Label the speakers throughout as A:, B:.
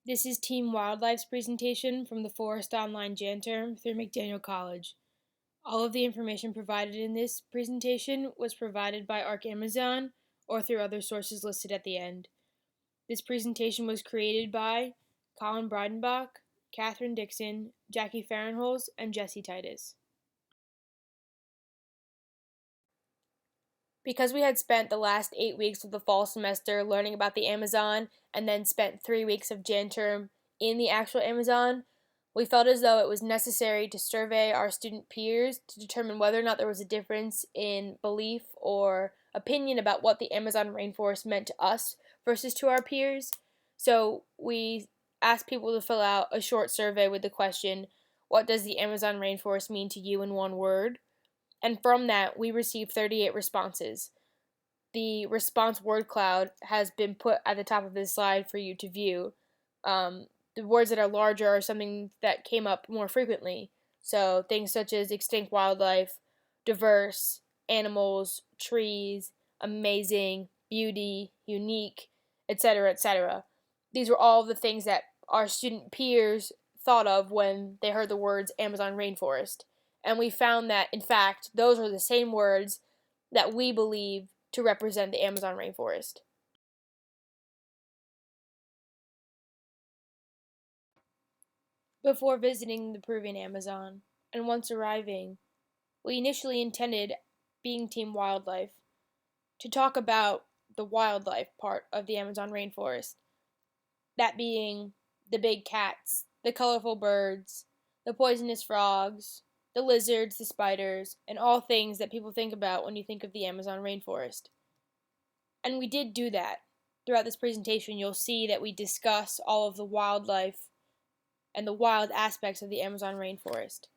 A: This is Team Wildlife's presentation from the Forest Online Jan Term through McDaniel College. All of the information provided in this presentation was provided by ARC Amazon or through other sources listed at the end. This presentation was created by Colin Breidenbach, Catherine Dixon, Jackie Farrenholz, and Jesse Titus. Because we had spent the last 8 weeks of the fall semester learning about the Amazon and then spent 3 weeks of Jan term in the actual Amazon, we felt as though it was necessary to survey our student peers to determine whether or not there was a difference in belief or opinion about what the Amazon rainforest meant to us versus to our peers. So we asked people to fill out a short survey with the question, "What does the Amazon rainforest mean to you in one word?" And from that, we received 38 responses. The response word cloud has been put at the top of this slide for you to view. The words that are larger are something that came up more frequently. So things such as extinct wildlife, diverse, animals, trees, amazing, beauty, unique, etc., etc. These were all the things that our student peers thought of when they heard the words Amazon rainforest. And we found that, in fact, those are the same words that we believe to represent the Amazon rainforest. Before visiting the Peruvian Amazon, and once arriving, we initially intended, being Team Wildlife, to talk about the wildlife part of the Amazon rainforest. That being the big cats, the colorful birds, the poisonous frogs, the lizards, the spiders, and all things that people think about when you think of the Amazon rainforest. And we did do that. Throughout this presentation, you'll see that we discuss all of the wildlife and the wild aspects of the Amazon rainforest.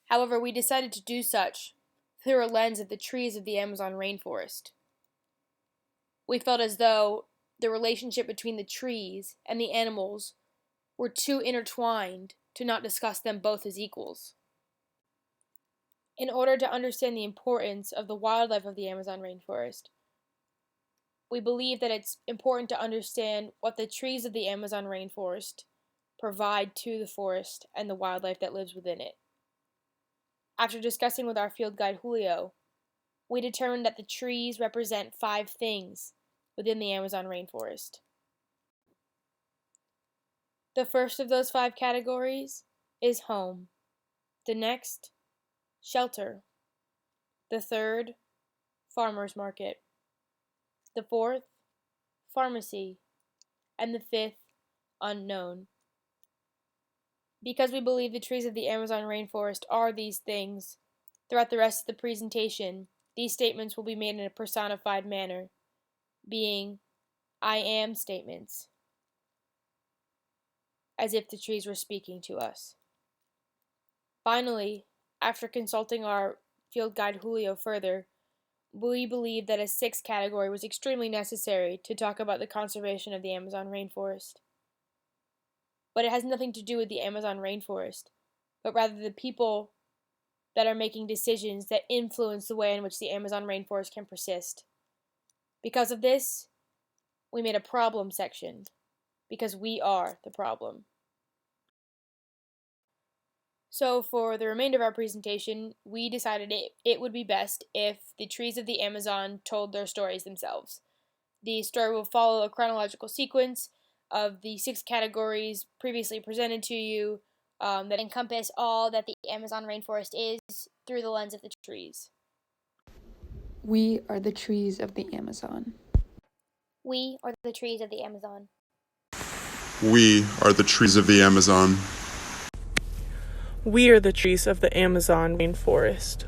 A: However, we decided to do such through a lens of the trees of the Amazon rainforest. We felt as though the relationship between the trees and the animals were too intertwined to not discuss them both as equals. In order to understand the importance of the wildlife of the Amazon rainforest, we believe that it's important to understand what the trees of the Amazon rainforest provide to the forest and the wildlife that lives within it. After discussing with our field guide Julio, we determined that the trees represent 5 things within the Amazon rainforest. The first of those 5 categories is home. The next, shelter. The third, farmer's market. The fourth, pharmacy. And the fifth, unknown. Because we believe the trees of the Amazon rainforest are these things, throughout the rest of the presentation, these statements will be made in a personified manner, being I am statements, as if the trees were speaking to us. Finally, after consulting our field guide Julio further, we believe that a 6th category was extremely necessary to talk about the conservation of the Amazon rainforest. But it has nothing to do with the Amazon rainforest, but rather the people that are making decisions that influence the way in which the Amazon rainforest can persist. Because of this, we made a problem section, because we are the problem. So for the remainder of our presentation, we decided it would be best if the trees of the Amazon told their stories themselves. The story will follow a chronological sequence of the 6 categories previously presented to you that encompass all that the Amazon rainforest is through the lens of the trees.
B: We are the trees of the Amazon.
C: We are the trees of the Amazon.
D: We are the trees of the Amazon.
E: We are the trees of the Amazon rainforest.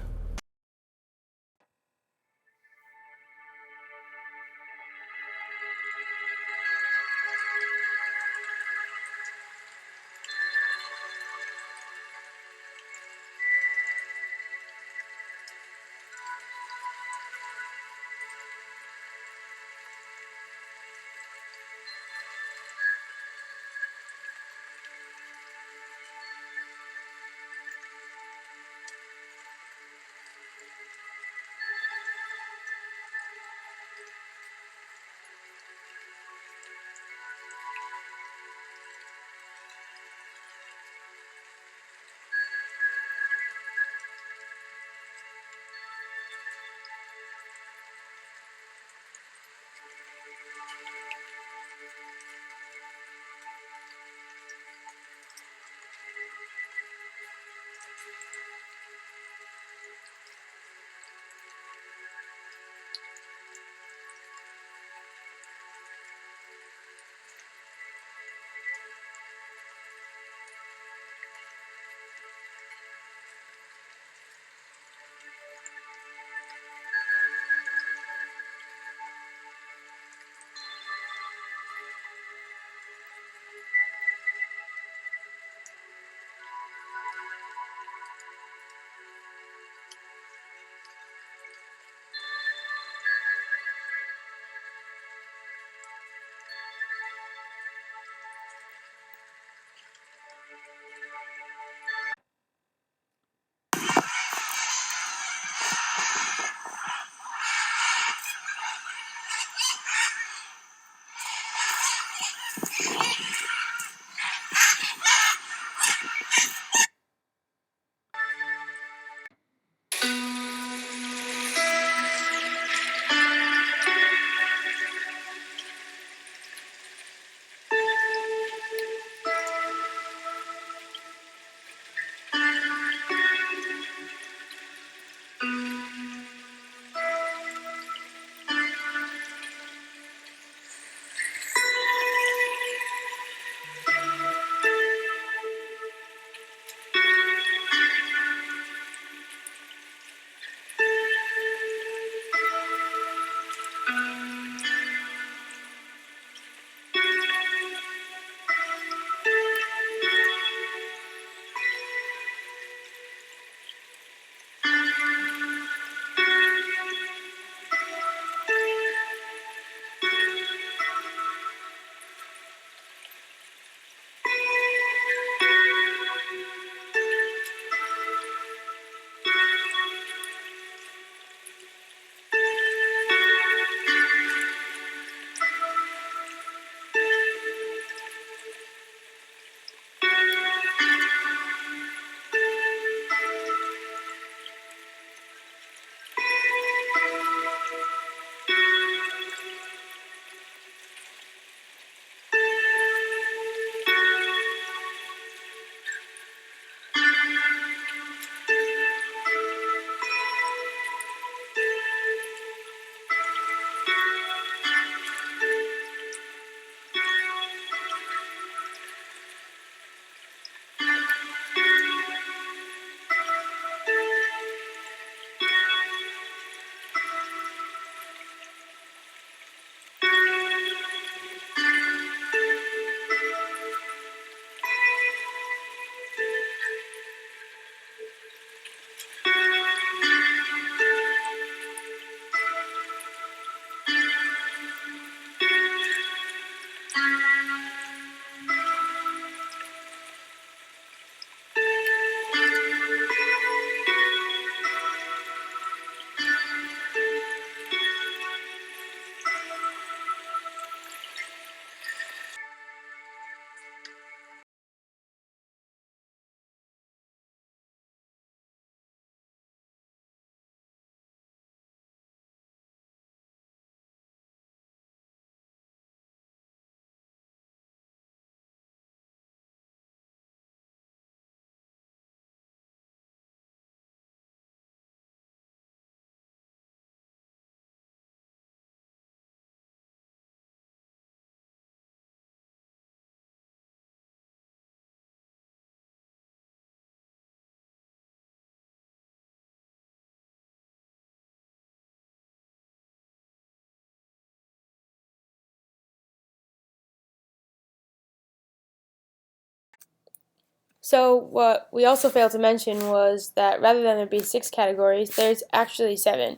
A: So what we also failed to mention was that rather than there be 6 categories, there's actually 7.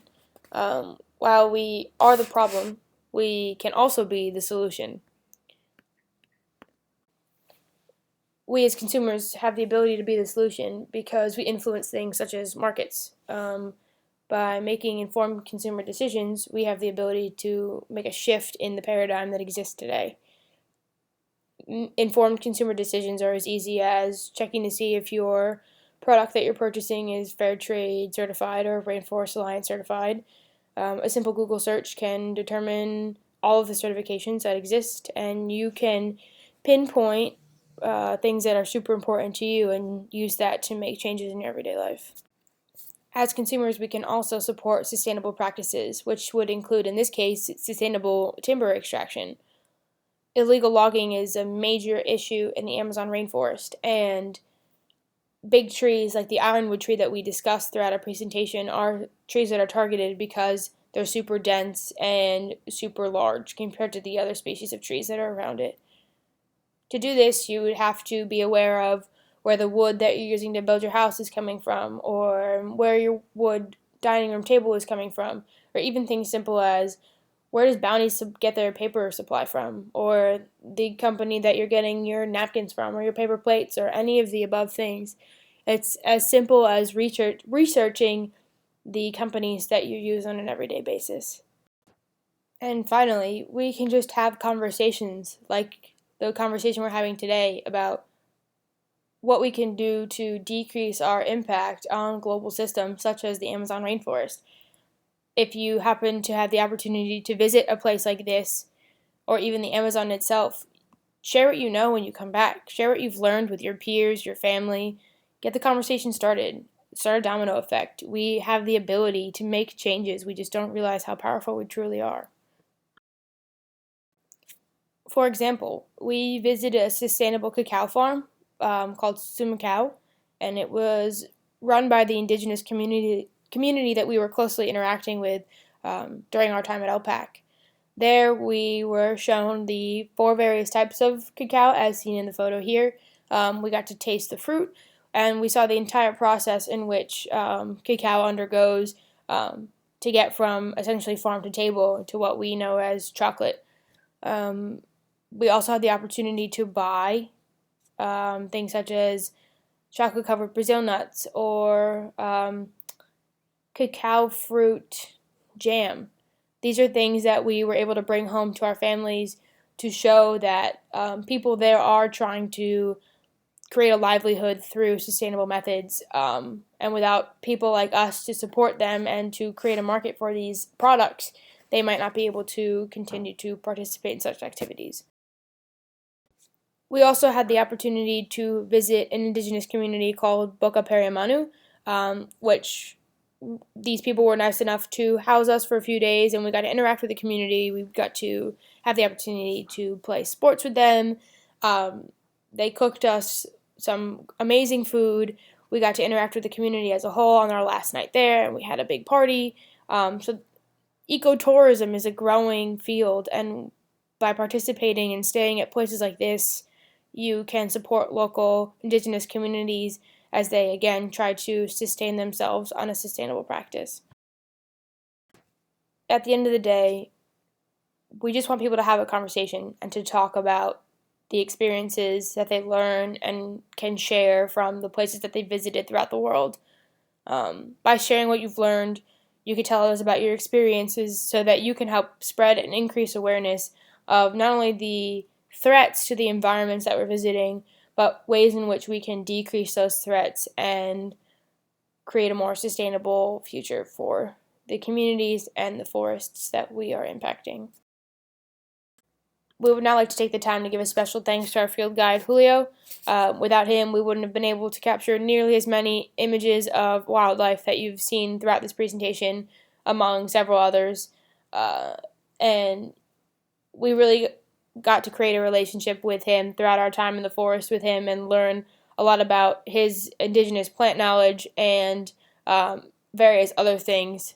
A: While we are the problem, we can also be the solution. We as consumers have the ability to be the solution because we influence things such as markets. By making informed consumer decisions, we have the ability to make a shift in the paradigm that exists today. Informed consumer decisions are as easy as checking to see if your product that you're purchasing is fair trade certified or Rainforest Alliance certified. A simple Google search can determine all of the certifications that exist, and you can pinpoint things that are super important to you and use that to make changes in your everyday life. As consumers, we can also support sustainable practices, which would include, in this case, sustainable timber extraction. Illegal logging is a major issue in the Amazon rainforest, and big trees like the ironwood tree that we discussed throughout our presentation are trees that are targeted because they're super dense and super large compared to the other species of trees that are around it. To do this, you would have to be aware of where the wood that you're using to build your house is coming from, or where your wood dining room table is coming from, or even things simple as where does Bounty's get their paper supply from, or the company that you're getting your napkins from, or your paper plates, or any of the above things. It's as simple as researching the companies that you use on an everyday basis. And finally, we can just have conversations like the conversation we're having today about what we can do to decrease our impact on global systems such as the Amazon rainforest. If you happen to have the opportunity to visit a place like this, or even the Amazon itself, share what you know when you come back. Share what you've learned with your peers, your family. Get the conversation started. Start a domino effect. We have the ability to make changes. We just don't realize how powerful we truly are. For example, we visited a sustainable cacao farm called Cacao, and it was run by the Indigenous community that we were closely interacting with during our time at LPAC. There we were shown the 4 various types of cacao as seen in the photo here. We got to taste the fruit, and we saw the entire process in which cacao undergoes to get from essentially farm to table to what we know as chocolate. We also had the opportunity to buy things such as chocolate-covered Brazil nuts or cacao fruit jam. These are things that we were able to bring home to our families to show that people there are trying to create a livelihood through sustainable methods. And without people like us to support them and to create a market for these products, they might not be able to continue to participate in such activities. We also had the opportunity to visit an indigenous community called Boca Periamanu, which these people were nice enough to house us for a few days, and we got to interact with the community. We got to have the opportunity to play sports with them. They cooked us some amazing food. We got to interact with the community as a whole on our last night there, and we had a big party. So ecotourism is a growing field, and by participating and staying at places like this, you can support local indigenous communities as they, again, try to sustain themselves on a sustainable practice. At the end of the day, we just want people to have a conversation and to talk about the experiences that they learn and can share from the places that they visited throughout the world. By sharing what you've learned, you can tell us about your experiences so that you can help spread and increase awareness of not only the threats to the environments that we're visiting, but ways in which we can decrease those threats and create a more sustainable future for the communities and the forests that we are impacting. We would now like to take the time to give a special thanks to our field guide, Julio. Without him, we wouldn't have been able to capture nearly as many images of wildlife that you've seen throughout this presentation, among several others. And we really got to create a relationship with him throughout our time in the forest with him and learn a lot about his indigenous plant knowledge and various other things.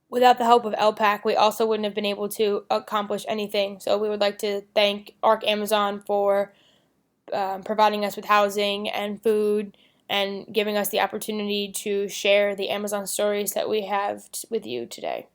A: Without the help of LPAC, we also wouldn't have been able to accomplish anything. So we would like to thank ARC Amazon for providing us with housing and food and giving us the opportunity to share the Amazon stories that we have with you today.